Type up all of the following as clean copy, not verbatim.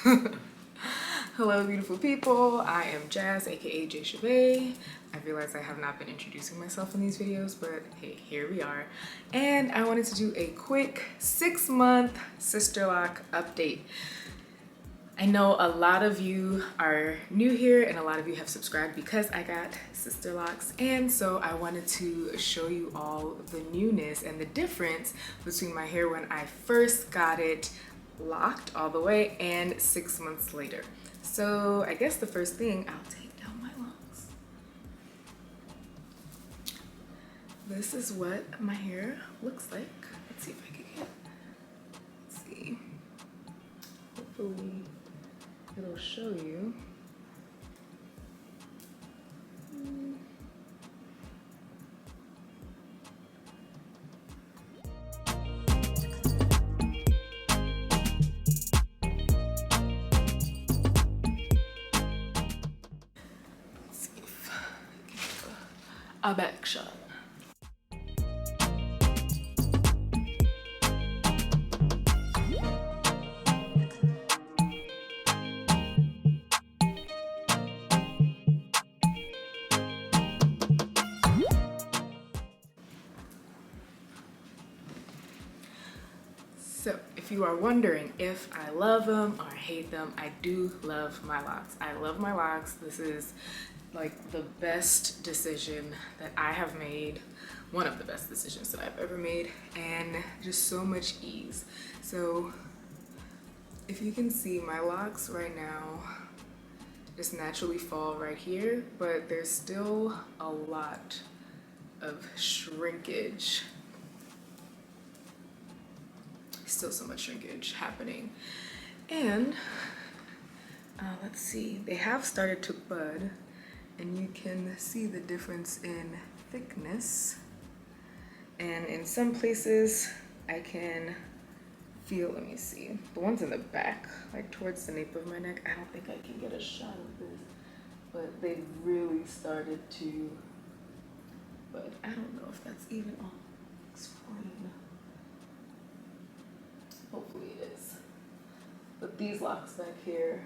Hello beautiful people, I am Jazz aka J Chabet. I realize I have not been introducing myself in these videos, but hey, here we are. And I wanted to do a quick 6-month Sisterlock update. I know a lot of you are new here and a lot of you have subscribed because I got Sisterlocks, and so I wanted to show you all the newness and the difference between my hair when I first got it locked all the way and 6 months later. So I guess the first thing, I'll take down my locks. This is what my hair looks like. Let's see if I can get, let's see. Hopefully it'll show you. Let's see if I can get a back shot. So if you are wondering if I love them or hate them, I do love my locks. I love my locks. This is like the best decision that I have made, one of the best decisions that I've ever made, and just so much ease. So if you can see, my locks right now just naturally fall right here, but there's still a lot of shrinkage. Still so much shrinkage happening. And let's see, they have started to bud, and you can see the difference in thickness. And in some places I can feel, let me see, the ones in the back, like towards the nape of my neck, I don't think I can get a shot of this, but they really started to bud. I don't know if that's even on screen. Hopefully it is. But these locks back here,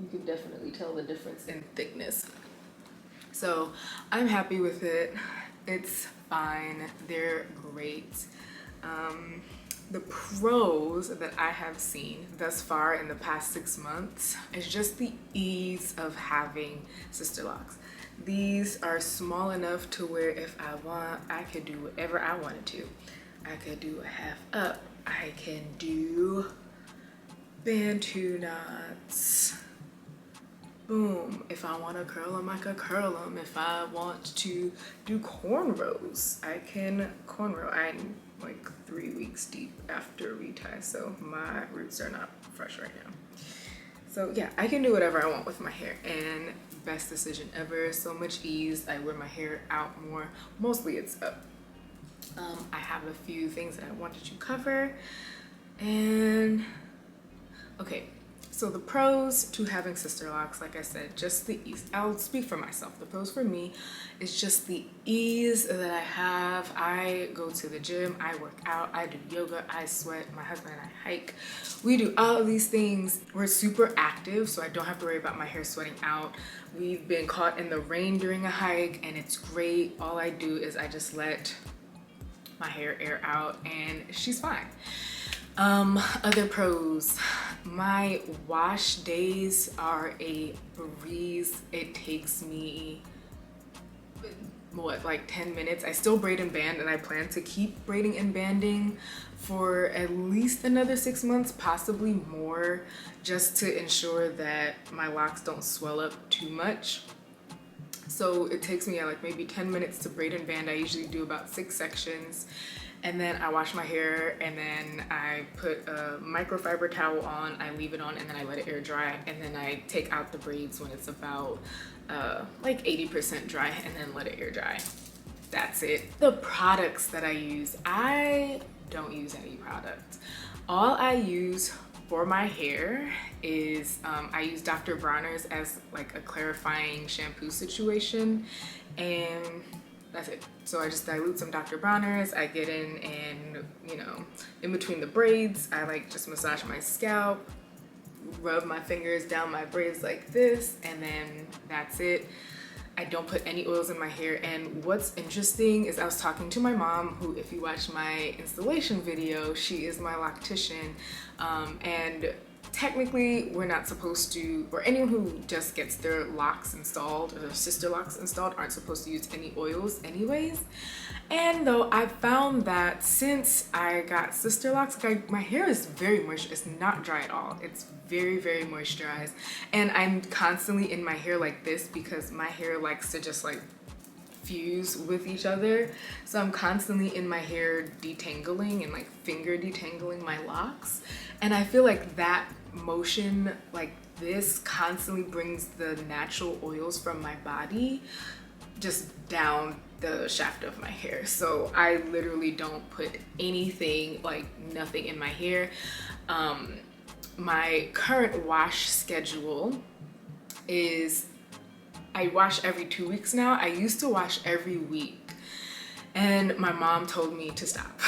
you can definitely tell the difference in thickness. So I'm happy with it. It's fine. They're great. The pros that I have seen thus far in the past 6 months is just the ease of having Sisterlocks. These are small enough to where if I want, I could do whatever I wanted to. I could do a half up. I can do bantu knots. Boom. If I want to curl them, I could curl them. If I want to do cornrows, I can cornrow. I'm like 3 weeks deep after retie, so my roots are not fresh right now. So yeah, I can do whatever I want with my hair, and best decision ever. So much ease. I wear my hair out more. Mostly it's up. I have a few things that I wanted to cover, and okay, so the pros to having Sisterlocks, like I said, just the ease. I'll speak for myself. The pros for me is just the ease that I have. I go to the gym, I work out, I do yoga, I sweat, my husband and I hike. We do all of these things. We're super active, so I don't have to worry about my hair sweating out. We've been caught in the rain during a hike, and it's great. All I do is I just let my hair air out, and she's fine. Other pros, my wash days are a breeze. It takes me what, like 10 minutes. I still braid and band, and I plan to keep braiding and banding for at least another 6 months, possibly more, just to ensure that my locks don't swell up too much. So it takes me like maybe 10 minutes to braid and band. I usually do about 6 sections, and then I wash my hair, and then I put a microfiber towel on, I leave it on, and then I let it air dry, and then I take out the braids when it's about like 80% dry, and then let it air dry. That's it. The products that I use, I don't use any products. All I use for my hair is I use Dr. Bronner's as like a clarifying shampoo situation, and That's it. So I just dilute some Dr. Bronner's. I get in and, you know, in between the braids, I like just massage my scalp, rub my fingers down my braids like this, and then that's it. I don't put any oils in my hair. And what's interesting is I was talking to my mom, who, if you watch my installation video, she is my loctician, and technically we're not supposed to, or anyone who just gets their locks installed or their Sisterlocks installed aren't supposed to use any oils anyways. And though I found that since I got Sisterlocks, like my hair is very moist. It's not dry at all. It's very, very moisturized. And I'm constantly in my hair like this because my hair likes to just like fuse with each other. So I'm constantly in my hair detangling and like finger detangling my locks. And I feel like that motion like this constantly brings the natural oils from my body just down the shaft of my hair. So I literally don't put anything, like nothing in my hair. My current wash schedule is I wash every 2 weeks now. I used to wash every week. And my mom told me to stop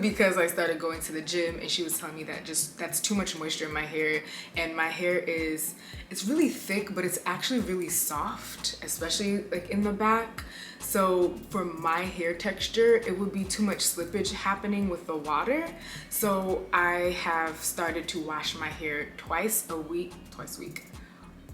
because I started going to the gym, and she was telling me that that's too much moisture in my hair. And my hair it's really thick, but it's actually really soft, especially like in the back. So for my hair texture, it would be too much slippage happening with the water. So I have started to wash my hair twice a week,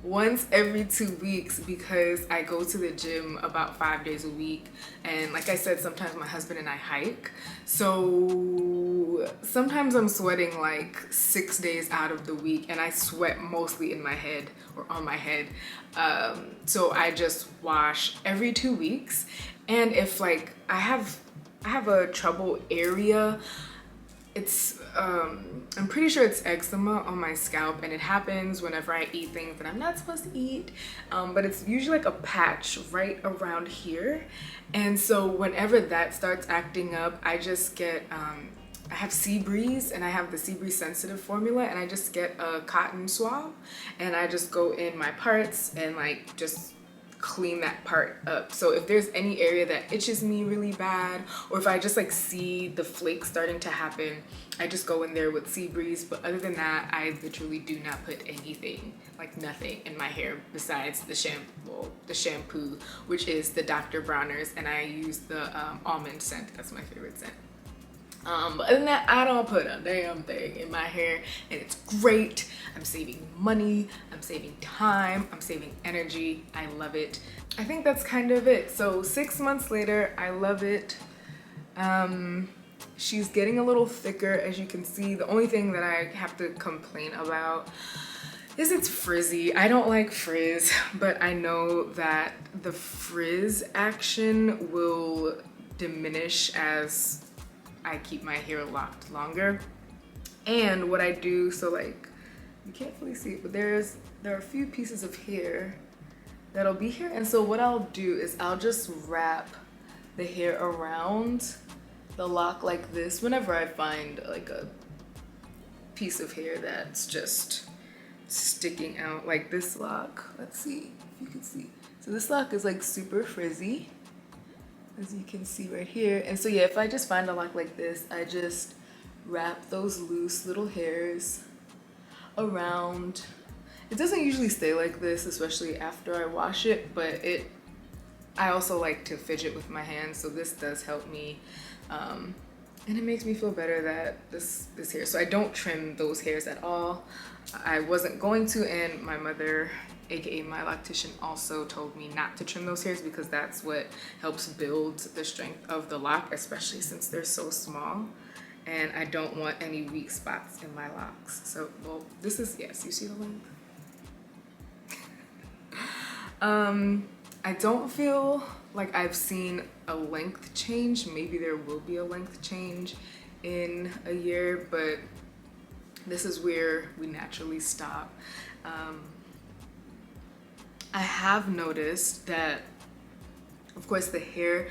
once every 2 weeks, because I go to the gym about 5 days a week. And like I said, sometimes my husband and I hike. So sometimes I'm sweating like 6 days out of the week, and I sweat mostly in my head or on my head. So I just wash every 2 weeks. And if like I have a trouble area, it's I'm pretty sure it's eczema on my scalp, and it happens whenever I eat things that I'm not supposed to eat, but it's usually like a patch right around here. And so whenever that starts acting up, I just get I have Sea Breeze, and I have the Sea Breeze sensitive formula, and I just get a cotton swab, and I just go in my parts and like just clean that part up. So if there's any area that itches me really bad, or if I just like see the flakes starting to happen, I just go in there with Sea Breeze. But other than that, I literally do not put anything, like nothing in my hair besides the shampoo, which is the Dr. Bronner's, and I use the almond scent. That's my favorite scent. But other than that, I don't put a damn thing in my hair, and it's great. I'm saving money, I'm saving time, I'm saving energy. I love it. I think that's kind of it. So 6 months later, I love it. She's getting a little thicker, as you can see. The only thing that I have to complain about is it's frizzy. I don't like frizz, but I know that the frizz action will diminish as I keep my hair locked longer. And what I do, so like you can't fully see it, but there are a few pieces of hair that'll be here. And so what I'll do is I'll just wrap the hair around the lock like this whenever I find like a piece of hair that's just sticking out, like this lock. Let's see if you can see. So this lock is like super frizzy, as you can see right here. And so yeah, if I just find a lock like this, I just wrap those loose little hairs around. It doesn't usually stay like this, especially after I wash it, but I also like to fidget with my hands, so this does help me. And it makes me feel better that this hair, so I don't trim those hairs at all. I wasn't going to, and my mother, aka my loctician, also told me not to trim those hairs because that's what helps build the strength of the lock, especially since they're so small. And I don't want any weak spots in my locks. So, well, this is, yes, you see the length? I don't feel like I've seen a length change. Maybe there will be a length change in a year, but this is where we naturally stop. I have noticed that, of course, the hair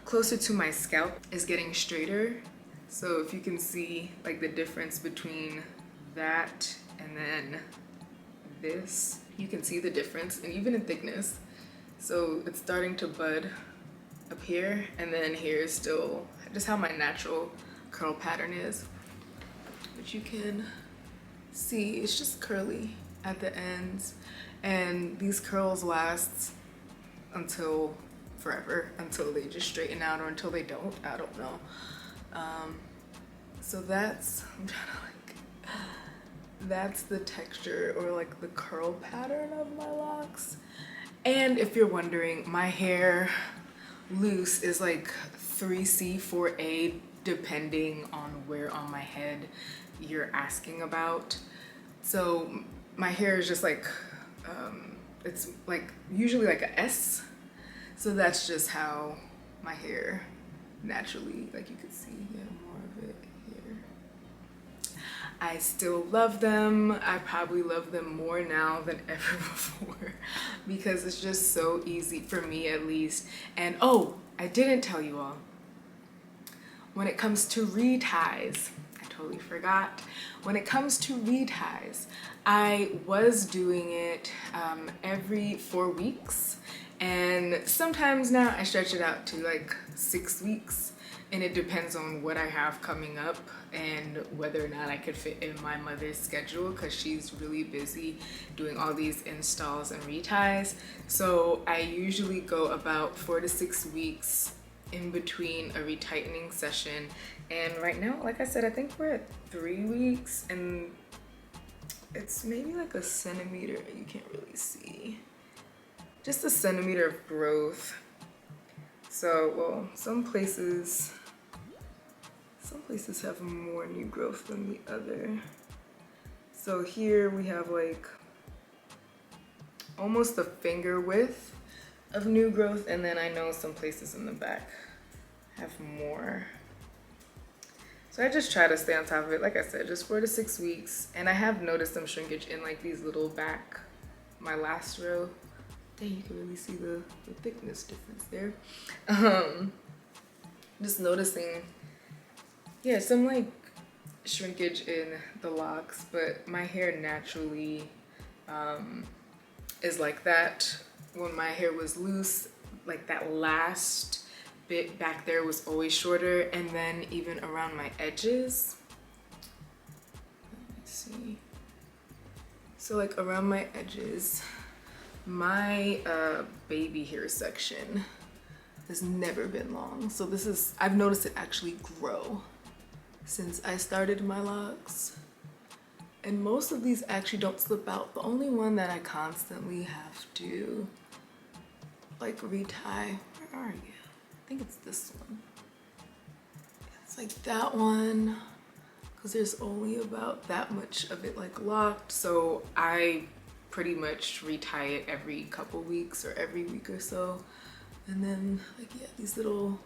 closer to my scalp is getting straighter. So if you can see like the difference between that and then this, you can see the difference, and even in thickness. So it's starting to bud up here, and then here is still just how my natural curl pattern is. But you can see it's just curly at the ends, and these curls last until forever, until they just straighten out or until they don't. I don't know. So that's, I'm trying to like, that's the texture or like the curl pattern of my locks. And if you're wondering, my hair loose is like 3C, 4A, depending on where on my head you're asking about. So my hair is just like, it's like usually like a S. So that's just how my hair naturally, like you can see, yeah, more of it here. I still love them. I probably love them more now than ever before because it's just so easy for me at least. And oh, I didn't tell you all. When it comes to reties, I totally forgot. When it comes to reties, I was doing it every 4 weeks. And sometimes now I stretch it out to like 6 weeks, and it depends on what I have coming up and whether or not I could fit in my mother's schedule because she's really busy doing all these installs and reties. So I usually go about 4 to 6 weeks in between a retightening session. And right now, like I said, I think we're at 3 weeks, and it's maybe like a centimeter, you can't really see. Just a centimeter of growth. So, well, some places have more new growth than the other. So here we have like almost a finger width of new growth, and then I know some places in the back have more. So I just try to stay on top of it, like I said, just 4 to 6 weeks. And I have noticed some shrinkage in like these little back, my last row. There you can really see the thickness difference there. Just noticing, yeah, some like shrinkage in the locks, but my hair naturally is like that. When my hair was loose, like that last bit back there was always shorter, and then even around my edges. Let's see. So like around my edges, my baby hair section has never been long. So this is, I've noticed it actually grow since I started my locks. And most of these actually don't slip out. The only one that I constantly have to like retie, where are you? I think it's this one. It's like that one, because there's only about that much of it like locked. So I pretty much retie it every couple weeks or every week or so. And then like, yeah, these little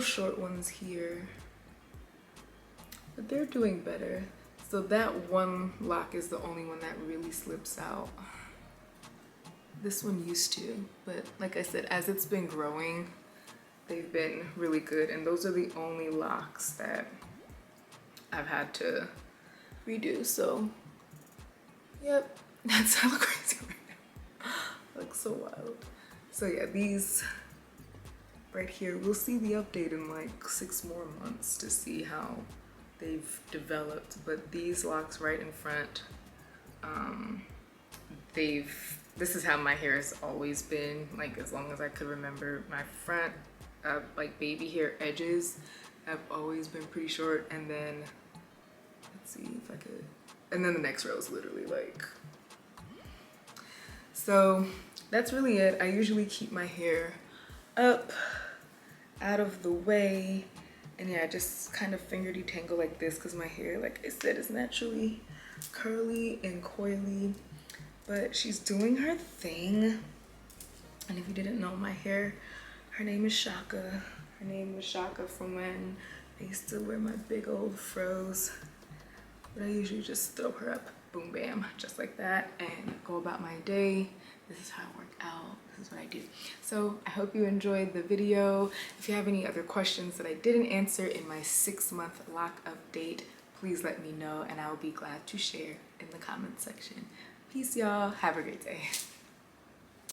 short ones here, but they're doing better. So that one lock is the only one that really slips out. This one used to, but like I said, as it's been growing, they've been really good. And those are the only locks that I've had to redo. So yep, that's how I look crazy right now. I look so wild. So yeah, these right here, we'll see the update in like 6 more months to see how they've developed. But these locks right in front, this is how my hair has always been, like as long as I could remember. My front like baby hair edges have always been pretty short, and then let's see if I could, and then the next row is literally like, so that's really it. I usually keep my hair up, out of the way, and yeah, I just kind of finger detangle like this because my hair, like I said, is naturally curly and coily. But she's doing her thing. And if you didn't know, my hair, her name is Shaka. Her name was Shaka from when I used to wear my big old froze. But I usually just throw her up, boom, bam, just like that, and go about my day. This is how I work out. This is what I do. So I hope you enjoyed the video. If you have any other questions that I didn't answer in my 6-month lock update, please let me know, and I'll be glad to share in the comment section. Peace, y'all. Have a great day.